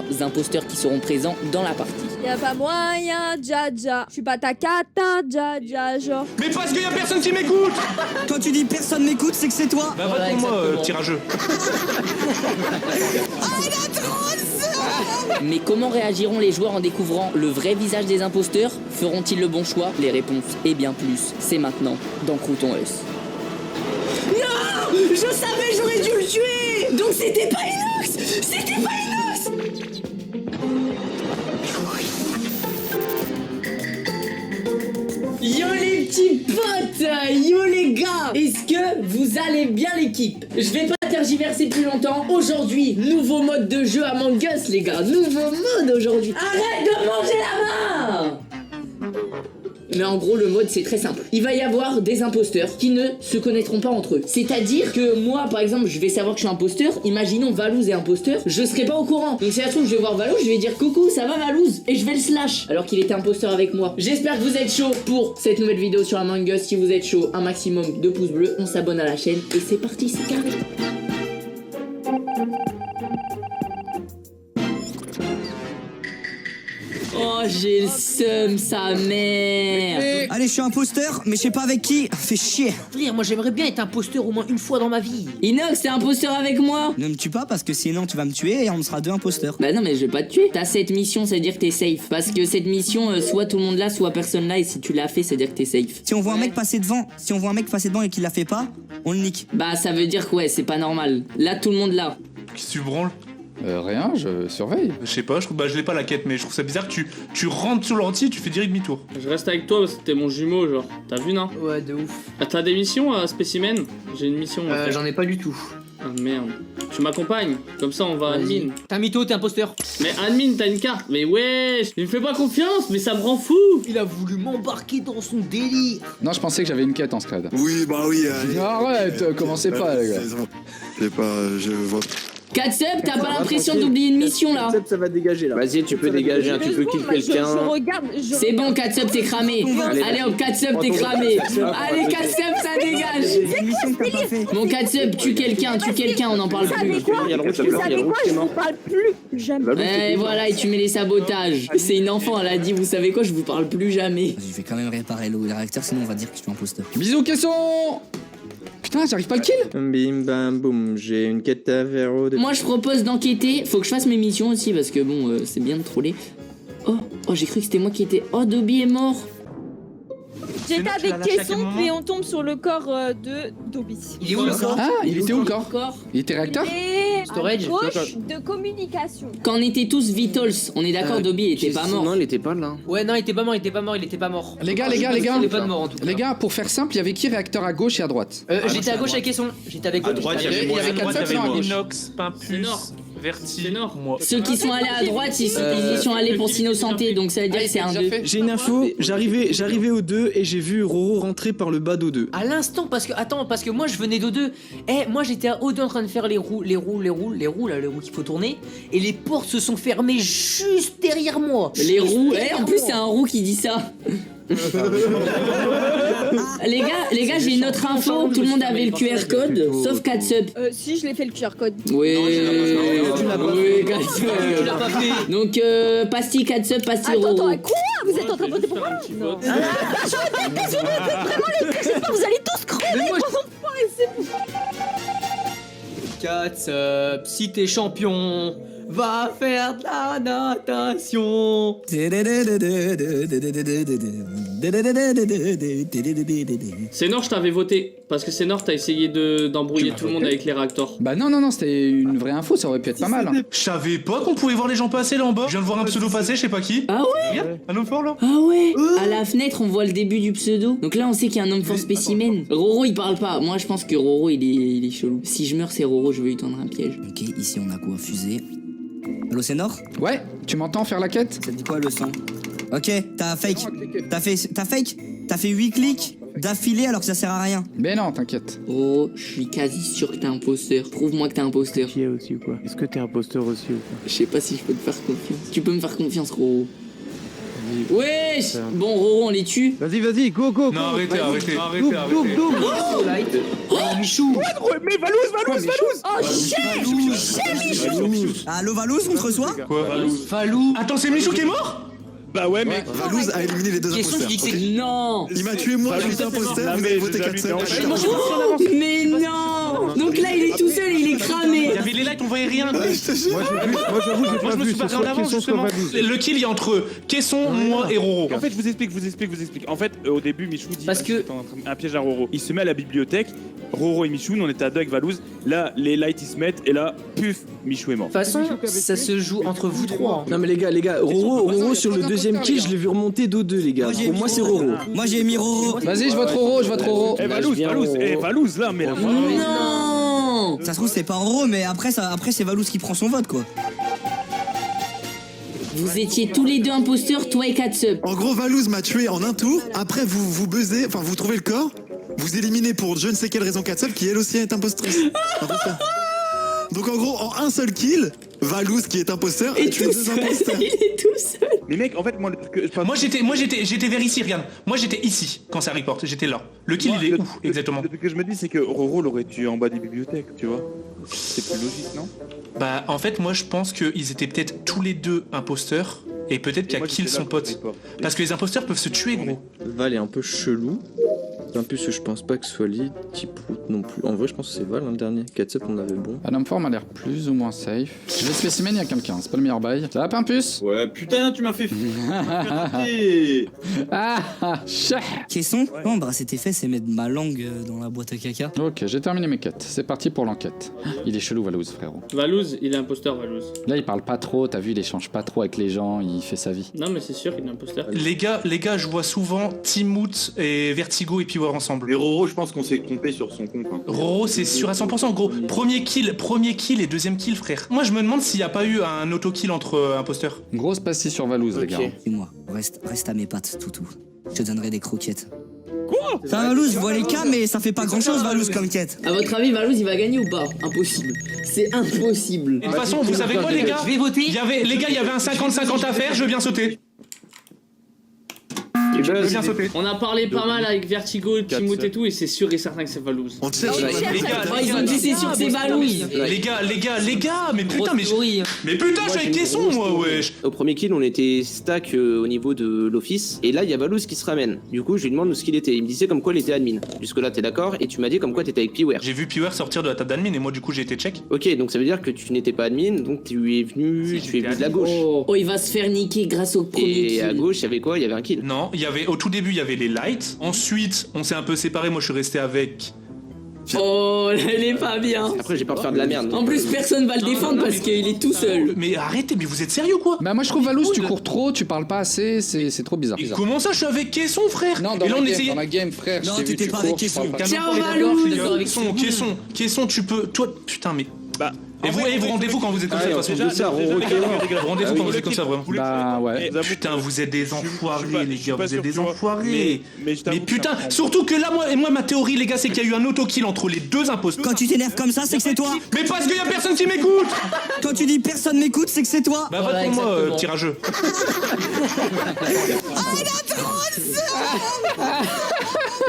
3 imposteurs qui seront présents dans la partie. Y'a pas moyen, Jaja. Je suis pas ta cata, Jaja, genre. Mais parce qu'il y a personne qui m'écoute. Quand tu dis personne m'écoute, c'est que c'est toi. Bah Voilà, vote pour moi, exactement. tirageux. Mais comment réagiront les joueurs en découvrant le vrai visage des imposteurs? Feront-ils le bon choix? Les réponses et bien plus, c'est maintenant dans Crouton Us. Non, je savais, j'aurais dû le tuer. Donc c'était pas Inox. C'était pas Inox. Yo les petits potes, yo les gars, est-ce que vous allez bien l'équipe? Je vais pas tergiverser plus longtemps. Aujourd'hui, nouveau mode de jeu Among Us les gars, nouveau mode aujourd'hui. Arrête de manger la main. Mais en gros le mode c'est très simple. Il va y avoir des imposteurs qui ne se connaîtront pas entre eux. C'est-à-dire que moi par exemple je vais savoir que je suis imposteur. Imaginons Valouz est imposteur, je serai pas au courant. Donc si ça se trouve je vais voir Valouz, je vais dire coucou ça va Valouz et je vais le slash alors qu'il était imposteur avec moi. J'espère que vous êtes chaud pour cette nouvelle vidéo sur Among Us. Si vous êtes chaud, un maximum de pouces bleus, on s'abonne à la chaîne et c'est parti, c'est carré. Oh j'ai le seum sa mère. Allez, je suis imposteur, mais je sais pas avec qui. Fais chier. Frère, moi j'aimerais bien être imposteur au moins une fois dans ma vie. Inox, t'es imposteur avec moi? Ne me tue pas parce que sinon tu vas me tuer et on sera deux imposteurs. Bah non mais je vais pas te tuer. T'as cette mission, ça veut dire que t'es safe. Parce que cette mission, soit tout le monde là, soit personne là. Et si tu l'as fait, ça veut dire que t'es safe. Si on voit un mec passer devant, et qu'il la fait pas, on le nique. Bah ça veut dire que ouais, c'est pas normal. Là tout le monde là. Qui tu branles? Rien, je surveille. Je sais pas, je l'ai pas la quête, mais je trouve ça bizarre que tu rentres sur l'anti et tu fais direct demi-tour. Je reste avec toi parce que t'es mon jumeau, genre. T'as vu, non? Ouais de ouf. Ah, t'as des missions, Spécimen? J'ai une mission. en fait. J'en ai pas du tout. Ah merde. Tu m'accompagnes? Comme ça on va admin. T'es un mytho, t'es imposteur. Mais admin, t'as une carte. Mais wesh, il me fait pas confiance, mais ça me rend fou. Il a voulu m'embarquer dans son délire. Non, je pensais que j'avais une quête en scred. Oui, bah oui. Arrête, commencez pas, les gars. Je sais pas, je vois. Katsub, t'as pas l'impression d'oublier une mission là? Ça va dégager là. Vas-y, tu peux dégager, tu peux kill quelqu'un. Je regarde. C'est bon, Katsub, t'es cramé. Allez hop, Katsub, t'es cramé. Allez, Katsub, ça dégage. Mon Katsub, tue quelqu'un, on en parle Vous plus. savez quoi? Vous savez quoi? Je vous parle plus jamais. Et voilà, et tu mets les sabotages. C'est une enfant, elle a dit, vous savez quoi, je vous parle plus jamais. Je vais quand même réparer le réacteur, sinon on va dire que je suis imposteur. Bisous, caisson. Putain, j'arrive pas à le kill. Bim bam boum, j'ai une quête à faire au Moi, je propose d'enquêter. Faut que je fasse mes missions aussi, parce que bon, c'est bien de troller. Oh, j'ai cru que c'était moi qui étais. Oh, Dobby est mort. J'étais avec Caisson, puis on tombe sur le corps de Dobby. Il est où le corps? Ah, il était où le corps? Corps. Il était réacteur? Et Storage, à gauche de communication. Quand on était tous Vitals, on est d'accord, Dobby était pas mort. Non, il était pas là. Ouais non il était pas mort, il était pas mort. Les gars, Il est pas de mort en tout cas. Les gars, pour faire simple, il y avait qui réacteur à gauche et à droite? J'étais à gauche avec Caisson. J'étais avec À droite, il y avait moi, avait à droite, quatre il y avait à gauche. Inox, C'est Pimpus, Nord. Verti, C'est Nord. moi. Ceux qui sont allés à droite, ils sont allés pour s'innocenter, donc ça veut dire que c'est un 2. J'ai une info, j'arrivais au 2 et j'ai vu Roro rentrer par le bas d'O2. À l'instant parce que moi je venais d'O2. Moi j'étais à O2 en train de faire les roues là, les roues qu'il faut tourner et les portes se sont fermées juste derrière moi. Les roues, en plus c'est un roux qui dit ça. les gars, j'ai une autre info. Tout le monde avait le QR code, sauf Katsub. Si, je l'ai fait le QR code. Oui, Tu l'as pas Katsub. fait. Donc, pastille Katsub, pastille Attends, Roro. quoi? Vous êtes en train de voter pour moi? Non. Je répète, vraiment les pires, j'espère que vous allez tous crever pendant Katsub, si t'es champion, va faire de la natation. C'est Nord, je t'avais voté. Parce que c'est Nord, t'as essayé d'embrouiller tout le monde avec les réacteurs. Bah non, c'était une vraie info, ça aurait pu être pas mal. Hein. Je savais pas qu'on pouvait voir les gens passer là en bas. Je viens de voir un pseudo passer, je sais pas qui. Ah ouais? Regarde, un homme fort là. Ah ouais. À la fenêtre, on voit le début du pseudo. Donc là, on sait qu'il y a un homme fort spécimen. Roro, il parle pas. Moi, je pense que Roro, il est chelou. Si je meurs, c'est Roro, je veux lui tendre un piège. Ok, ici on a quoi? Fusée. Allo, c'est Nord? Ouais, tu m'entends faire la quête? Ça dit quoi le son? Ok, t'as fake. T'as fait 8 clics d'affilée alors que ça sert à rien. Mais non, t'inquiète. Roro, je suis quasi sûr que t'es imposteur. Prouve-moi que t'es imposteur. Qui est aussi ou quoi? Est-ce que t'es imposteur aussi ou quoi? Je sais pas si je peux te faire confiance. Tu peux me faire confiance, Roro. vas-y. Wesh. Bon, Roro, on les tue. Vas-y, go, go, Non, arrêtez. Michou. Mais Valouz. Oh, shit. Allo Valouz, on te reçoit? Quoi, Valou? Attends, c'est Michou qui est mort? Bah ouais, mais. Valouz a éliminé les deux imposteurs. ok. Non. Il m'a tué moi, j'étais imposteur, vous avez voté 4-7. Mais non. Donc là, il est tout seul, il est cramé. Il y avait les lights, on voyait rien. Ouais, je te jure. Moi j'avoue, j'ai Moi, pas je me vu. suis C'est barré en soit avant, Kesson, soit justement. Valouz. Le kill, il y a entre Kesson, moi et Roro. En fait, je vous explique. En fait, au début, Michou dit Parce que- c'est un piège à Roro. Il se met à la bibliothèque. Roro et Michou, nous on était à deux avec Valouz. Là, les lights ils se mettent et là, puf, Michou est mort. De toute façon, ça se joue entre vous trois. Non mais les gars, Roro sur le deuxième kill, je l'ai vu remonter d'O2 les gars. Pour moi c'est Roro. Moi j'ai mis Roro. Vas-y, je vote Roro, Eh Valouz, là, mais la Non. Ça se trouve c'est pas Roro, mais après c'est Valouz qui prend son vote quoi. Vous étiez tous les deux imposteurs, toi et Katsup. En gros, Valouz m'a tué en un tour. Après, vous buzzez, enfin, vous trouvez le corps. Vous éliminez pour je ne sais quelle raison 4-7 qui elle aussi est impostrice. Imposteur. Donc en gros, en un seul kill, Valouz qui est imposteur Et a tué tout deux seul. imposteurs. Il est tout seul. Mais mec, en fait, moi, J'étais vers ici, regarde. Moi, j'étais ici quand ça report. J'étais là. Le kill, il est où exactement? Le truc que je me dis, c'est que Roro l'aurait tué en bas des bibliothèques, tu vois. C'est plus logique, non? Bah, en fait, moi, je pense qu'ils étaient peut-être tous les deux imposteurs. Et peut-être qu'il y a kill son pote. Parce que les imposteurs peuvent se tuer, gros. Val est un peu chelou. En plus, je pense pas que ce soit lui, type route non plus. En vrai, je pense que c'est Val, le dernier. 4-7, on avait bon. Madame Form a l'air plus ou moins safe. Je vais spécimen, il y a quelqu'un, c'est pas le meilleur bail. Ça va, Pimpus? Ouais, putain, tu m'as fait Chah. Kesson, embrasser tes fesses et mettre ma langue dans la boîte à caca. Ok, j'ai terminé mes quêtes. C'est parti pour l'enquête. Il est chelou, Valouz, frérot. Valouz, il est imposteur, Valouz. Là, il parle pas trop, t'as vu, il échange pas trop avec les gens, il fait sa vie. Non, mais c'est sûr qu'il est imposteur. Les gars, je vois souvent Timout et Vertigo et Piwer ensemble. Mais Roro, je pense qu'on s'est trompé sur son compte. Hein. Roro, c'est sûr à 100%, gros. Premier kill et deuxième kill, frère. Moi, je me demande s'il n'y a pas eu un auto-kill entre imposteurs. Grosse passie sur Valouz, les gars. Et moi, reste à mes pattes, toutou. Je te donnerai des croquettes. Quoi? Ça Valouz, je vois les cas, mais ça fait pas grand chose Valouz comme quête. À votre avis, Valouz, il va gagner ou pas? Impossible. C'est impossible. De toute façon, vous savez quoi, les gars? Je vais voter. Il y avait un 50-50 à faire, je viens sauter. Je viens sauter. On a parlé pas mal avec Vertigo, Timoth et tout, et c'est sûr et certain que c'est Valouz. On te cherche. Ils ont dit c'est sûr que c'est Valouz. Les gars, mais putain, mais putain, je suis avec Kesson, moi, wesh. Au premier kill, on était stack au niveau de l'office. Et là, il y a Valouz qui se ramène. Du coup, je lui demande où ce qu'il était. Il me disait comme quoi il était admin. Jusque-là, t'es d'accord? Et tu m'as dit comme quoi t'étais avec Piwer. J'ai vu Piwer sortir de la table d'admin et moi, du coup, j'ai été check. Ok, donc ça veut dire que tu n'étais pas admin, donc tu es venu de la gauche. Oh, il va se faire niquer grâce au premier Et à kill. gauche, il y avait quoi? Il y avait un kill. Non, au tout début, il y avait les lights. Ensuite, on s'est un peu séparés. Moi, je suis resté avec. Oh, là, elle est pas bien. Après, j'ai peur de faire de la merde. En plus, personne va le défendre parce qu'il est tout seul. Mais arrêtez, mais vous êtes sérieux, quoi? Bah, moi, je trouve Valouz, tu cours trop, tu parles pas assez, c'est trop bizarre. Comment ça, je suis avec Kesson, frère? Non, Et là, on dans essayait. la game, frère. Non, je t'ai vu, t'étais tu pas cours, avec tu parles Kesson. pas. Ciao, Valouz. Kesson, tu peux. Toi, putain, mais. Bah. Et vous rendez-vous quand vous êtes comme ça, de toute façon. Vous rendez-vous quand vous êtes comme ça, vraiment. Bah, ouais. Putain, vous êtes des enfoirés, les gars, vous êtes des enfoirés. Mais putain, surtout que là, moi, ma théorie, les gars, c'est qu'il y a eu un auto-kill entre les deux imposteurs. Quand tu t'énerves comme ça, c'est que c'est toi. Mais parce qu'il y a personne qui m'écoute. Quand tu dis personne m'écoute, c'est que c'est toi. Bah, vote pour moi, petit rageux.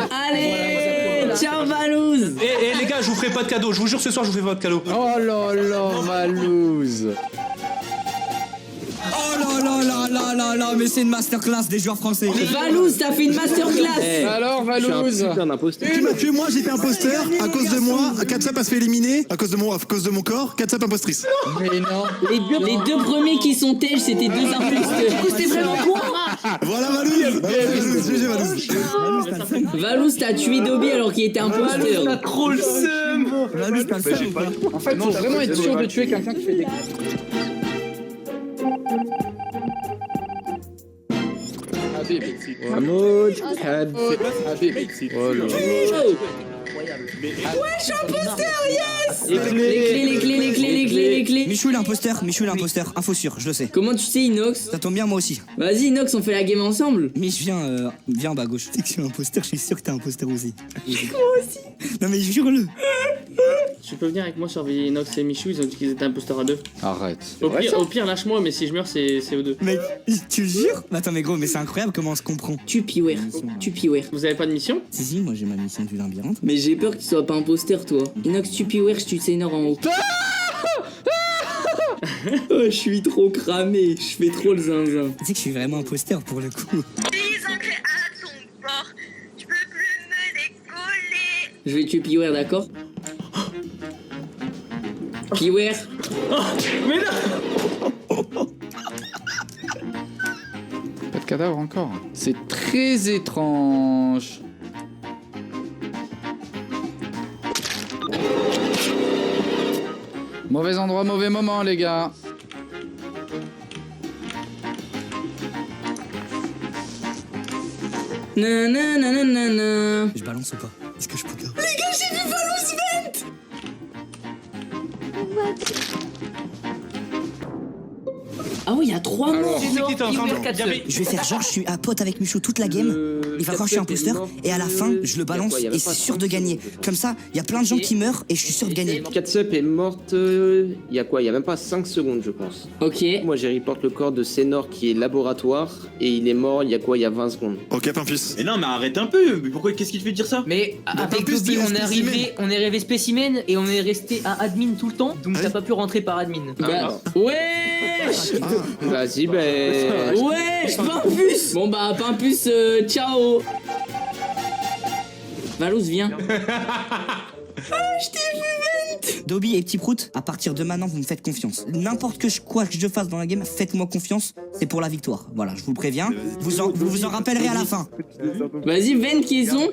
Allez, ciao Valouz. Et les gars, je vous ferai pas de cadeau. Je vous jure, ce soir, je vous fais pas de cadeau. Oh là là, Valouz. Oh là là là là là là, mais c'est une masterclass des joueurs français. Valouz, t'as fait une masterclass. Alors, Valouz. Tu m'as tué, moi j'étais imposteur. À cause de moi, 4-7 a se fait éliminer. À cause de mon corps, 4-7 impostrice. Mais non. Les deux premiers qui sont tèges, c'était deux imposteurs. Du coup, c'était vraiment quoi? Voilà Valouz. GG Valouz. Valouz, t'as tué Dobby alors qu'il était imposteur. Trop le seum. Valouz, t'as le seum ou pas? En fait, faut vraiment être sûr de tuer quelqu'un qui fait des. Mahmoud, Habib. Oh là là. Je suis imposteur, yes. Les clés. Michou il est imposteur, info sûre, je le sais. Comment tu sais, Inox? Ça tombe bien moi aussi. Vas-y, Inox, on fait la game ensemble. Mich, viens en bas à gauche. Tu sais que je suis imposteur, je suis sûr que t'es imposteur aussi. Moi aussi. Non mais jure-le. Tu peux venir avec moi surveiller Inox et Michou, ils ont dit qu'ils étaient imposteurs à deux. Arrête. Au pire, lâche-moi, mais si je meurs, c'est eux deux. Mais tu le jures? Mais attends, mais gros, mais c'est incroyable comment on se comprend. Tupiware. Vous avez pas de mission? Si, moi j'ai ma mission du labyrinthe. Mais j'ai peur que tu sois pas imposteur, toi. Inox Tupiware, je tue Sénor en haut. Oh, je suis trop cramé, je fais trop le zinzin. Tu sais que je suis vraiment imposteur pour le coup. Je vais tuer Piware, d'accord? Piware. Mais non! Pas de cadavre encore. C'est très étrange. Mauvais endroit, mauvais moment, les gars. Nananana. Je balance ou pas? Est-ce que je peux? Les gars, j'ai vu Valous vent. Ah oui, il y a 3 morts. Je vais faire genre je suis à pote avec Michou toute la game, il va croire que je suis imposteur, et à la fin je le balance et c'est sûr de gagner. Comme ça, il y a plein de gens qui meurent et je suis sûr de gagner. Catsup est morte, il y a quoi? Il y a même pas 5 secondes je pense. Ok. Moi j'ai report le corps de Sénor qui est laboratoire et il est mort il y a quoi? Il y a 20 secondes. Ok, Pimpus. Mais non, mais arrête un peu. Mais pourquoi? Qu'est-ce qui te fait dire ça? Mais avec plus, Dobby, c'est on est arrivé spécimen et on est resté à admin tout le temps, donc t'as pas pu rentrer par admin. Bah, wesh. Vas-y, ben. Wesh, Pimpus. Bon bah, Pimpus, ciao. Valous, viens. Je t'ai vu, vent. Dobby et Petit Prout, à partir de maintenant vous me faites confiance. N'importe quoi que je fasse dans la game, faites-moi confiance, c'est pour la victoire. Voilà, je vous le préviens, vous en rappellerez à la fin. Vas-y, Ven, qui est son?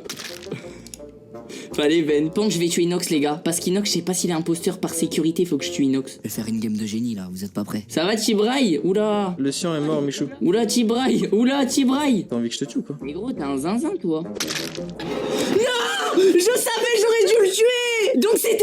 Fallait Ven. Pendant que je vais tuer Inox, les gars. Parce qu'Inox, je sais pas s'il est imposteur par sécurité, faut que je tue Inox. Je vais faire une game de génie là, vous êtes pas prêts? Ça va, Tibraille? Oula. Le sien est mort, Michou. Oula, Tibraille. Oula, Tibraille. T'as envie que je te tue, quoi? Mais gros, t'es un zinzin, toi. Non! Je savais, j'aurais dû le tuer! Donc c'était